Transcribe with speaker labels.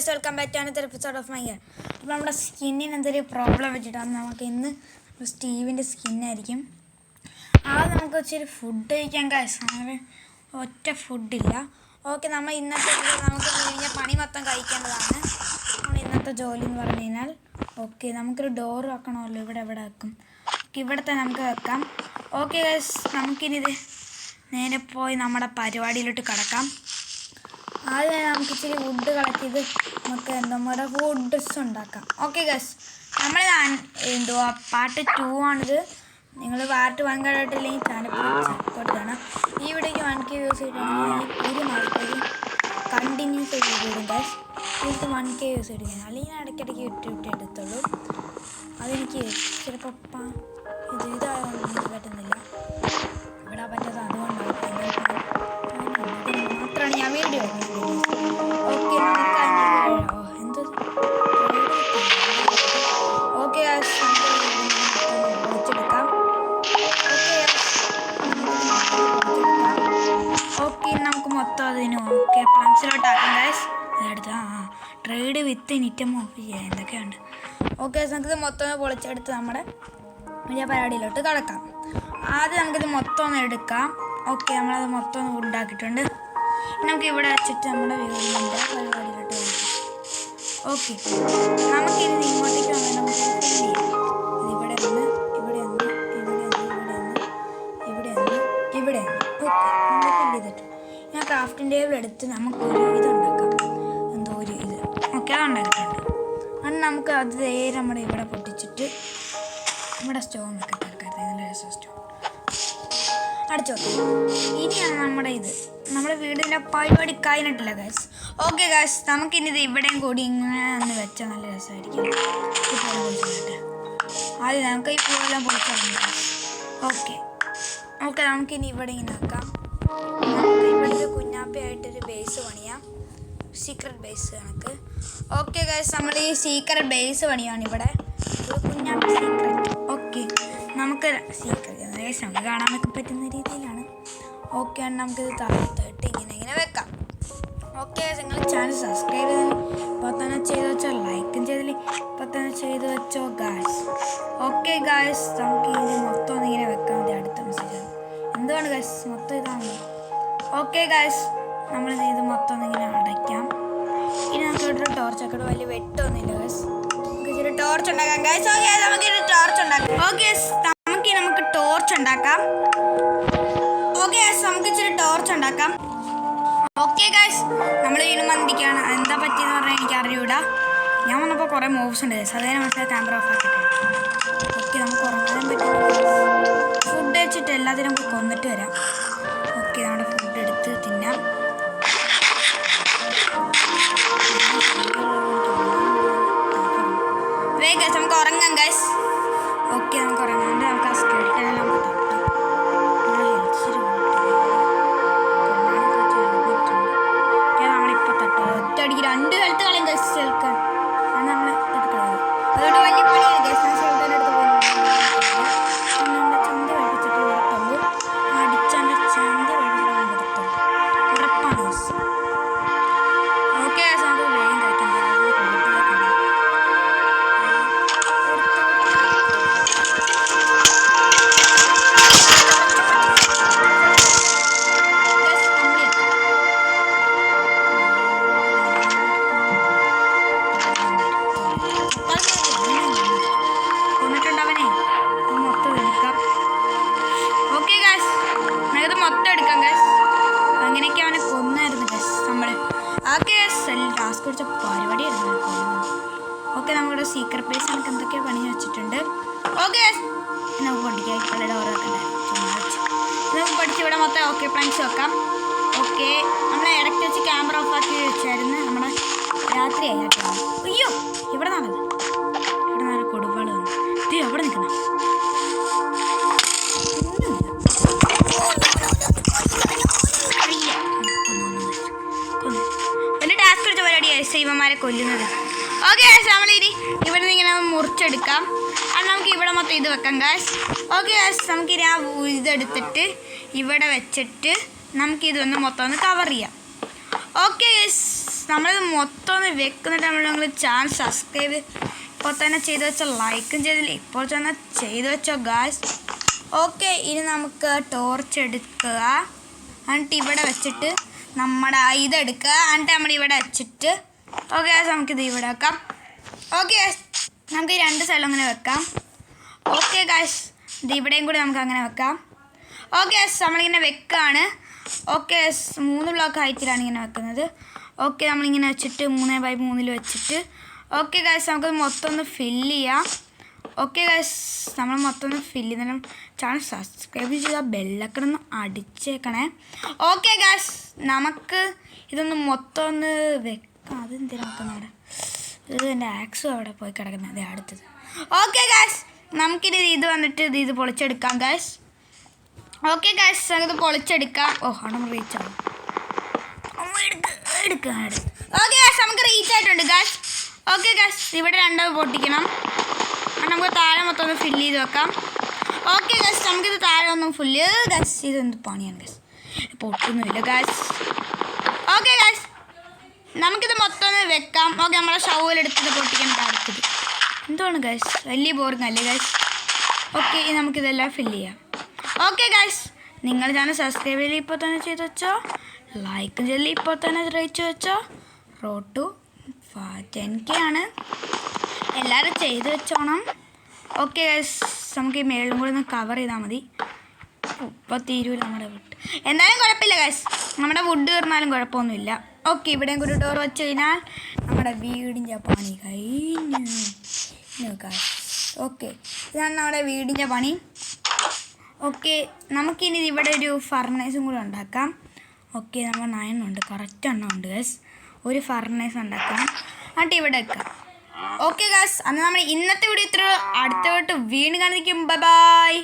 Speaker 1: Guys, welcome back to another episode of my game. അപ്പോൾ നമ്മുടെ സ്കിന്നിന് എന്തൊരു പ്രോബ്ലം വെച്ചിട്ടാണ് നമുക്ക് ഇന്ന് സ്റ്റീവിൻ്റെ സ്കിന്നായിരിക്കും. ആദ്യം നമുക്ക് ഇച്ചിരി ഫുഡ് കഴിക്കാൻ ഗൈസ്. അങ്ങനെ ഒറ്റ ഫുഡില്ല. ഓക്കെ, നമ്മൾ ഇന്നത്തെ നമുക്ക് കഴിഞ്ഞ പണി മൊത്തം കഴിക്കേണ്ടതാണ്. നമ്മൾ ഇന്നത്തെ ജോലി എന്ന് പറഞ്ഞു കഴിഞ്ഞാൽ ഓക്കെ നമുക്കൊരു ഡോർ വെക്കണമല്ലോ. ഇവിടെ വെക്കും. ഇവിടെ തന്നെ നമുക്ക് വെക്കാം. ഓക്കെ ഗൈസ്, നമുക്കിനിത് നേരെ പോയി നമ്മുടെ പരിപാടിയിലോട്ട് കിടക്കാം. ആദ്യം നമുക്ക് ഇച്ചിരി വുഡ് കളക്ട് ചെയ്ത് നമുക്ക് നമ്മുടെ വുഡ്സ് ഉണ്ടാക്കാം. ഓക്കെ ഗൈസ്, നമ്മൾ എന്തുവാ പാർട്ട് 2 ആണിത്. നിങ്ങൾ പാർട്ട് 1 കണ്ടിട്ടില്ലെങ്കിൽ ചാനൽ കൊടുക്കണം. ഈ വീഡിയോക്ക് 1K വ്യൂസ് കിട്ടുകയാണെങ്കിൽ ഒരു മാസത്തേക്ക് കണ്ടിന്യൂസ് ആയിട്ട് വീഡിയോ ഗൈസ്. എനിക്ക് 1K വ്യൂസ് കിട്ടുകയാണ്. അല്ലെങ്കിൽ ഞാൻ ഇടയ്ക്കിടയ്ക്ക് വിട്ട് എടുത്തുള്ളൂ. അതെനിക്ക് ചിലപ്പോൾ ഇതായതുകൊണ്ട് എനിക്ക് പറ്റുന്നില്ല. ഇവിടെ പറ്റാത്ത അതുകൊണ്ടാണ് മാത്രമാണ് ഞാൻ വീഡിയോ. ഓക്കെ, എന്ത് ഓക്കെ വെച്ചെടുക്കാം. ഓക്കെ, നമുക്ക് മൊത്തം അതിന് ഓക്കെ പ്ലാൻസിലോട്ടാക്കാം ഗൈസ്. അതെടുത്ത് ട്രേഡ് വിത്ത് നിറ്റം ഓഫ് ചെയ്യാം എന്തൊക്കെയുണ്ട്. ഓക്കെ, നമുക്കിത് മൊത്തം പൊളിച്ചെടുത്ത് നമ്മുടെ വലിയ പരിപാടിയിലോട്ട് കിടക്കാം. ആദ്യം നമുക്കിത് മൊത്തം ഒന്ന് എടുക്കാം. ഓക്കെ, നമ്മളത് മൊത്തം ഒന്ന് ഉണ്ടാക്കിയിട്ടുണ്ട്. നമുക്ക് ഇവിടെ വെച്ചിട്ട് നമ്മുടെ വീടിൻ്റെ പരിപാടിയിലോട്ട് കിടക്കാം. ഓക്കെ, നമുക്കിനി ഇങ്ങോട്ടേക്ക് വന്നാൽ നമുക്ക് ഇവിടെ ഒന്ന് ഇവിടെ ഒന്ന് ഇവിടെ ഒന്ന് ഇവിടെ ഒന്ന് ഇവിടെ ഒന്ന് ഓക്കെ നമ്മൾ ഫില്ല് ചെയ്തിട്ട് ഞാൻ ക്രാഫ്റ്റിംഗ് ടേബിൾ എടുത്ത് നമുക്കൊരു ഇതുണ്ടാക്കാം. എന്തോ ഒരു ഇത് ഓക്കെ അതുണ്ടാക്കിയിട്ടുണ്ട്. അത് നമുക്ക് അത് നേരെ നമ്മുടെ ഇവിടെ പൊട്ടിച്ചിട്ട് ഇവിടെ സ്റ്റോൺ വെക്കട്ടെ. നല്ല രസം സ്റ്റോൺ അടിച്ചു നോക്കാം. ഇനിയാണ് നമ്മുടെ വീടിൻ്റെ പരിപാടി കഴിഞ്ഞിട്ടില്ല ഗൈസ്. ഓക്കെ ഗൈസ്, നമുക്കിനി ഇത് ഇവിടെയും കൂടി ഇങ്ങനെ ഒന്ന് വെച്ചാൽ നല്ല രസമായിരിക്കും. ഈ പൂവെല്ലാം പൊളിച്ചിട്ടെ ആദ്യം നമുക്ക് ഈ പൂവെല്ലാം പൊളിച്ചിട്ടുണ്ട്. ഓക്കെ ഓക്കെ, നമുക്കിനി ഇവിടെ ഇങ്ങനെ വെക്കാം. നമുക്ക് ഇവിടെ ഒരു കുഞ്ഞാപ്പയായിട്ടൊരു ബേസ് പണിയാം. സീക്രട്ട് ബേസ് കണക്ക്. ഓക്കെ ഗൈസ്, നമ്മൾ ഈ സീക്രട്ട് ബേസ് പണിയാണ് ഇവിടെ ഒരു കുഞ്ഞാപ്പ സീക്രട്ട്. ഓക്കെ, നമുക്ക് സീക്രട്ട് നമുക്ക് കാണാനൊക്കെ പറ്റുന്ന രീതിയിലാണ്. ഓക്കെ, നമുക്കിത് താഴത്തോട്ട് ഇങ്ങനെ വെക്കാം. ഓക്കെ, നിങ്ങൾ ചാനൽ സബ്സ്ക്രൈബ് ചെയ്ത് ഇപ്പോൾ തന്നെ ചെയ്ത് വെച്ചോ, ലൈക്കും ചെയ്തില്ല ഇപ്പോൾ തന്നെ ചെയ്ത് വെച്ചോ ഗായ്സ്. ഓക്കെ ഗായ്സ്, നമുക്ക് ഇത് മൊത്തം ഒന്നിങ്ങനെ വെക്കാൻ മതി. അടുത്ത മെസ്സേജാണ് എന്തുകൊണ്ട് ഗായ്സ് മൊത്തം ഇതാണ്. ഓക്കെ ഗായ്സ്, നമ്മൾ ഇത് മൊത്തം ഒന്നിങ്ങനെ അടയ്ക്കാം. ഇനി നമുക്ക് ഇവിടെ ഒരു ടോർച്ചൊക്കെ വലിയ വെട്ടൊന്നുമില്ല ഗായ്സ്. നമുക്ക് ഇച്ചിരി ടോർച്ച് ഉണ്ടാക്കാം ഗായ്സ്. ഓക്കെ, നമുക്കിത് ടോർച്ച് ഉണ്ടാക്കാം. ഓക്കെ, നമുക്ക് ടോർച്ച് ഉണ്ടാക്കാം. ഓക്കെ ഗൈസ്, നമുക്ക് ഇച്ചിരി ടോർച്ച് ഉണ്ടാക്കാം. ഓക്കെ ഗൈസ്, നമ്മൾ വീണ്ടും വന്നിരിക്കുകയാണ്. എന്താ പറ്റിയെന്ന് പറഞ്ഞാൽ എനിക്ക് അറിയൂടാ. ഞാൻ വന്നപ്പോൾ കുറേ മൂവ്സ് ഉണ്ട് ഗൈസ്. അതേ മനസ്സിലായി ക്യാമറ ഓഫ് ആക്കിയിട്ട്. ഓക്കെ, നമുക്ക് ഉറങ്ങാൻ പറ്റില്ല. ഫുഡ് വെച്ചിട്ട് എല്ലാത്തിനും നമുക്ക് കൊന്നിട്ട് വരാം. ഓക്കെ, നമ്മുടെ ഫുഡ് എടുത്ത് തിന്നാം. ഗൈസ്, നമുക്ക് ഉറങ്ങാം ഗൈസ്. ഓക്കെ, നമുക്ക് ഉറങ്ങാണ്ട് നമുക്ക് ആ സ്കെൽറ്റനെല്ലാം തട്ടാം. നമ്മളിപ്പോൾ തട്ടുക ഒറ്റയടിക്ക് 2 ഹെൽത്ത് കളയും ഗൈസ്. ചേർക്കാൻ അത് നമ്മൾ തട്ടുകളയും. അതുകൊണ്ട് വലിയ പണിയാണ് ഗൈസ്. ഞാൻ ഷെൽറ്ററിൻ്റെ അടുത്ത് പോകുന്നത് ചന്ത കഴിപ്പിച്ചിട്ട് ഉറപ്പുള്ളൂ. അടിച്ചാൻ്റെ ചന്ത കഴിപ്പിച്ചിട്ട് കൊടുത്തുള്ളൂ ഉറപ്പാണ് ഗൈസ്. ഓക്കെ ഗൈസ്, നമുക്ക് വേഗം കഴിക്കാം. പരിപാടിയായിരുന്നു. ഓക്കെ, നമ്മുടെ സീക്രട്ട് പ്ലേസ് നമുക്ക് എന്തൊക്കെയോ പണി വെച്ചിട്ടുണ്ട്. ഓക്കെ, നമുക്ക് പഠിക്കാം. ഇപ്പോൾ ഡോർ വെക്കണ്ടായിരുന്നു, നമുക്ക് പഠിച്ച് ഇവിടെ മൊത്തം ഓക്കെ പ്ലാൻസ് വെക്കാം. ഓക്കെ, നമ്മൾ ഇടയ്ക്ക് വെച്ച് ക്യാമറ ഓഫ് ആക്കി വെച്ചായിരുന്നു. നമ്മുടെ രാത്രിയായി കേട്ടോ. അയ്യോ, ഇവിടെ നിന്നത് ഇവിടെ നല്ല കൊടുവാൾ വന്നു. അയ്യോ, അവിടെ നിൽക്കണം. ഇവന്മാരെ കൊല്ലുന്നത്. ഓക്കെ ഗൈസ്, നമ്മളിനി ഇവിടെ നിന്ന് ഇങ്ങനെ മുറിച്ചെടുക്കാം. അത് നമുക്ക് ഇവിടെ മൊത്തം ഇത് വെക്കാം ഗൈസ്. ഓക്കെ ഗൈസ്, നമുക്കിനി ആ ഇതെടുത്തിട്ട് ഇവിടെ വെച്ചിട്ട് നമുക്കിതൊന്ന് മൊത്തം ഒന്ന് കവർ ചെയ്യാം. ഓക്കെ ഗൈസ്, നമ്മളിത് മൊത്തം ഒന്ന് വെക്കുന്നിട്ട് നമ്മൾ ചാനൽ സബ്സ്ക്രൈബ് ഇപ്പോൾ തന്നെ ചെയ്ത് വെച്ചോ, ലൈക്കും ചെയ്തില്ല ഇപ്പോൾ തന്നെ ചെയ്ത് വെച്ചോ ഗായ്സ്. ഓക്കെ, ഇനി നമുക്ക് ടോർച്ച് എടുക്കുക. എന്നിട്ട് ഇവിടെ വെച്ചിട്ട് നമ്മുടെ ഇതെടുക്കുക. എന്നിട്ട് നമ്മൾ ഇവിടെ വെച്ചിട്ട് ഓക്കെ ഗായ്സ് നമുക്കിത് ഇവിടെ വെക്കാം. ഓക്കെ ഗായ്സ്, നമുക്ക് ഈ 2 സൈഡിലും അങ്ങനെ വെക്കാം. ഓക്കെ ഗായ്സ്, ഇത് ഇവിടെയും കൂടി നമുക്ക് അങ്ങനെ വെക്കാം. ഓക്കെ ഗായ്സ്, നമ്മളിങ്ങനെ വെക്കുകയാണ്. ഓക്കെ, 3 ബ്ലോക്ക് ഹൈറ്റിലാണ് ഇങ്ങനെ വെക്കുന്നത്. ഓക്കെ, നമ്മളിങ്ങനെ വെച്ചിട്ട് 3x3 വെച്ചിട്ട് ഓക്കെ ഗായ്സ് നമുക്കത് മൊത്തം ഒന്ന് ഫില്ല് ചെയ്യാം. ഓക്കെ ഗായ്സ്, നമ്മൾ മൊത്തം ഒന്ന് ഫില്ല് ചെയ്യുന്ന ചാനൽ സബ്സ്ക്രൈബ് ചെയ്താൽ ബെല്ലൊക്കെ ഒന്ന് അടിച്ചേക്കണേ. ഓക്കെ ഗായ്സ്, നമുക്ക് ഇതൊന്ന് മൊത്തം ഒന്ന് വെക്കാം. അതെന്തിനാ വെക്കുന്നത്? ഇത് എൻ്റെ ആക്സും അവിടെ പോയി കിടക്കുന്നത്. അതെ അടുത്തത്. ഓക്കെ ഗായ്സ്, നമുക്കിത് ഇത് വന്നിട്ട് ഇത് പൊളിച്ചെടുക്കാം ഗായ്സ്. ഓക്കെ ഗായ്സ്, നമുക്കിത് പൊളിച്ചെടുക്കാം. അവിടെ റീച്ച് ആവും. എടുക്കാം. ഓക്കെ ഗായ്സ്, നമുക്ക് റീച്ച് ആയിട്ടുണ്ട് ഗായ്സ്. ഓക്കെ ഗായ്സ്, ഇവിടെ 2 പൊട്ടിക്കണം. നമുക്ക് താഴെ മൊത്തം ഒന്ന് ഫില്ല് ചെയ്ത് വെക്കാം. ഓക്കെ ഗായ്സ്, നമുക്കിത് താഴെ ഒന്നും ഫില്ല് ഗായ്സ്. ഇതെന്ത് പണിയാണ് ഗായ്സ്, പൊട്ടുന്നില്ല ഗായ്സ്. ഓക്കെ ഗായ്സ്, നമുക്കിത് മൊത്തം ഒന്ന് വെക്കാം. ഓക്കെ, നമ്മളെ ഷവലെടുത്തിട്ട് പൊട്ടിക്കാൻ അടുത്തത് എന്താണ് ഗായ്സ്, വലിയ ബോറിംഗ് അല്ലേ ഗായ്സ്. ഓക്കെ, നമുക്കിതെല്ലാം ഫില്ല് ചെയ്യാം. ഓക്കെ ഗായ്സ്, നിങ്ങൾ ചാനൽ സബ്സ്ക്രൈബ് ചെയ്ത് ഇപ്പോൾ തന്നെ ചെയ്ത് വെച്ചോ, ലൈക്കും ചെയ്ത് ഇപ്പോൾ തന്നെ റീച്ച് വെച്ചോ. റോഡ് ടു 10K ആണ്, എല്ലാവരും ചെയ്ത് വെച്ചോണം. ഓക്കെ ഗായ്സ്, നമുക്ക് ഈ മേളിലും കൂടി ഒന്ന് കവർ ചെയ്താൽ മതി. ഇപ്പോൾ തീരൂല നമ്മുടെ വുഡ്. എന്തായാലും കുഴപ്പമില്ല ഗായ്സ്, നമ്മുടെ വുഡ് തീർന്നാലും കുഴപ്പമൊന്നുമില്ല. ഓക്കെ, ഇവിടെയും കൂടി ഡോർ വെച്ച് കഴിഞ്ഞാൽ നമ്മുടെ വീടിൻ്റെ പണി കഴിഞ്ഞു ഗായ്സ്. ഓക്കെ, ഇതാണ് നമ്മുടെ വീടിൻ്റെ പണി. ഓക്കെ, നമുക്കിനി ഇവിടെ ഒരു ഫർണേസും കൂടി ഉണ്ടാക്കാം. ഓക്കെ, നമ്മൾ 9 ഉണ്ട്, കറക്റ്റ് എണ്ണം ഉണ്ട് ഗായ്സ്. ഒരു ഫർണേസ് ഉണ്ടാക്കാം, എന്നിട്ട് ഇവിടെ വെക്കാം. ഓക്കെ ഗായ്സ്, അന്ന് നമ്മൾ ഇന്നത്തെ വീഡിയോ ഇത്ര. അടുത്ത വീണ്ടും കാണിക്കും. Bye bye.